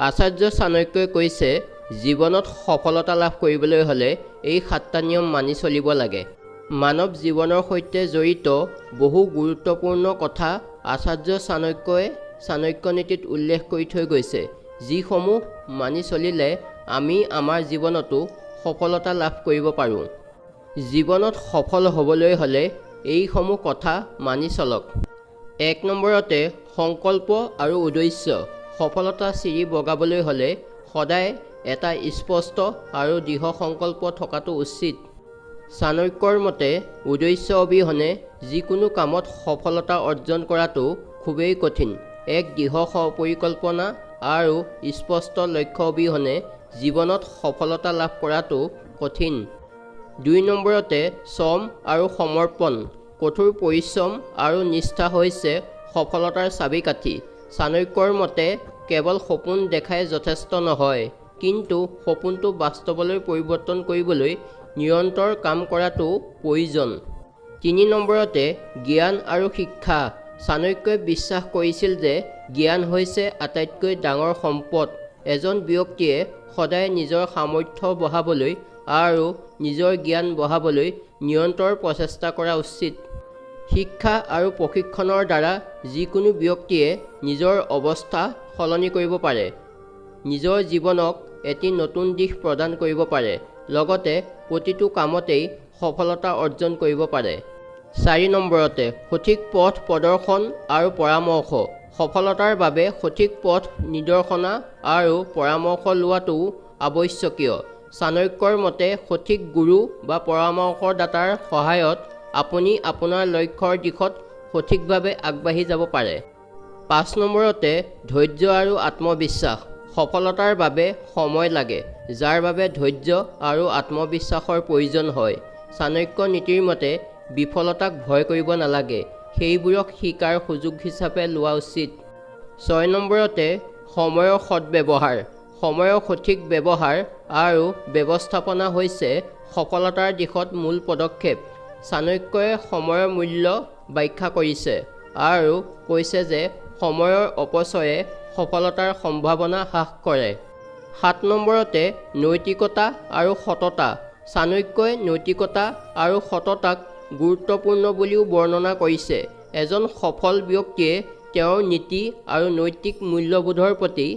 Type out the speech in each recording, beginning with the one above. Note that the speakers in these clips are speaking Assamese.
আচাৰ্য চাণক্যই কৈছে, জীৱনত সফলতা লাভ কৰিবলৈ হ'লে এই 7টা নিয়ম মানি চলিব লাগে। মানৱ জীৱনৰ সৈতে জড়িত বহু গুৰুত্বপূৰ্ণ কথা আচাৰ্য চাণক্যই চাণক্য নীতিত উল্লেখ কৰি থৈ গৈছে, যিসমূহ মানি চলিলে আমি আমাৰ জীৱনতো সফলতা লাভ কৰিব পাৰোঁ। জীৱনত সফল হ'বলৈ হ'লে এইসমূহ কথা মানি চলক। 1 নম্বৰতে সংকল্প আৰু উদ্দেশ্য। সফলতা চিৰি বগাবলৈ হ'লে সদায় এটা স্পষ্ট আৰু দৃঢ় সংকল্প থকাটো উচিত। চাণক্যৰ মতে উদ্দেশ্য অবিহনে যিকোনো কামত সফলতা অৰ্জন কৰাটো খুবেই কঠিন। এক দৃঢ় পৰিকল্পনা আৰু স্পষ্ট লক্ষ্য অবিহনে জীৱনত সফলতা লাভ কৰাটো কঠিন। 2 নম্বৰতে শ্ৰম আৰু সমৰ্পণ। কঠোৰ পৰিশ্ৰম আৰু নিষ্ঠা হৈছে সফলতাৰ চাবিকাঠি। চাণক্যৰ মতে কেৱল সপোন দেখাই যথেষ্ট নহয়, কিন্তু সপোনটো বাস্তৱলৈ পৰিৱৰ্তন কৰিবলৈ নিৰন্তৰ কাম কৰাটো প্ৰয়োজন। 3 নম্বৰতে জ্ঞান আৰু শিক্ষা। চাণক্যই বিশ্বাস কৰিছিল যে জ্ঞান হৈছে আটাইতকৈ ডাঙৰ সম্পদ। এজন ব্যক্তিয়ে সদায় নিজৰ সামৰ্থ্য বঢ়াবলৈ আৰু নিজৰ জ্ঞান বঢ়াবলৈ নিৰন্তৰ প্ৰচেষ্টা কৰা উচিত। শিক্ষা আৰু প্ৰশিক্ষণৰ দ্বাৰা যিকোনো ব্যক্তিয়ে নিজৰ অৱস্থা সলনি কৰিব পাৰে, নিজৰ জীৱনক এটি নতুন দিশ প্ৰদান কৰিব পাৰে, লগতে প্ৰতিটো কামতেই সফলতা অৰ্জন কৰিব পাৰে। 4 নম্বৰতে সঠিক পথ প্ৰদৰ্শন আৰু পৰামৰ্শ। সফলতাৰ বাবে সঠিক পথ নিৰ্দেশনা আৰু পৰামৰ্শ লোৱাটো আৱশ্যকীয়। চাণক্যৰ মতে সঠিক গুৰু বা পৰামৰ্শদাতাৰ সহায়ত আপুনি আপোনাৰ লক্ষ্যৰ দিশত সঠিকভাৱে আগবাঢ়ি যাব পাৰে। 5 নম্বৰতে ধৈৰ্য আৰু আত্মবিশ্বাস। সফলতাৰ বাবে সময় লাগে, যাৰ বাবে ধৈৰ্য আৰু আত্মবিশ্বাসৰ প্ৰয়োজন হয়। চাণক্য নীতিৰ মতে বিফলতাক ভয় কৰিব নালাগে, সেইবোৰক শিকাৰ সুযোগ হিচাপে লোৱা উচিত। 6 নম্বৰতে সময়ৰ সদ্ব্যৱহাৰ। সময়ৰ সঠিক ব্যৱহাৰ আৰু ব্যৱস্থাপনা হৈছে সফলতাৰ দিশত মূল পদক্ষেপ। চাণক্যই সময়ৰ মূল্য ব্যাখ্যা কৰিছে আৰু কৈছে যে সময়ৰ অপচয়ে সফলতাৰ সম্ভাৱনা হ্ৰাস কৰে। 7 নম্বৰতে নৈতিকতা আৰু সততা। চাণক্যই নৈতিকতা আৰু সততাক গুৰুত্বপূৰ্ণ বুলিও বৰ্ণনা কৰিছে। এজন সফল ব্যক্তিয়ে তেওঁৰ নীতি আৰু নৈতিক মূল্যবোধৰ প্ৰতি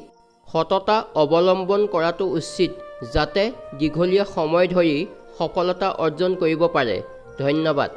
সততা অৱলম্বন কৰাটো উচিত, যাতে দীঘলীয়া সময় ধৰি সফলতা অৰ্জন কৰিব পাৰে। ধন্যবাদ।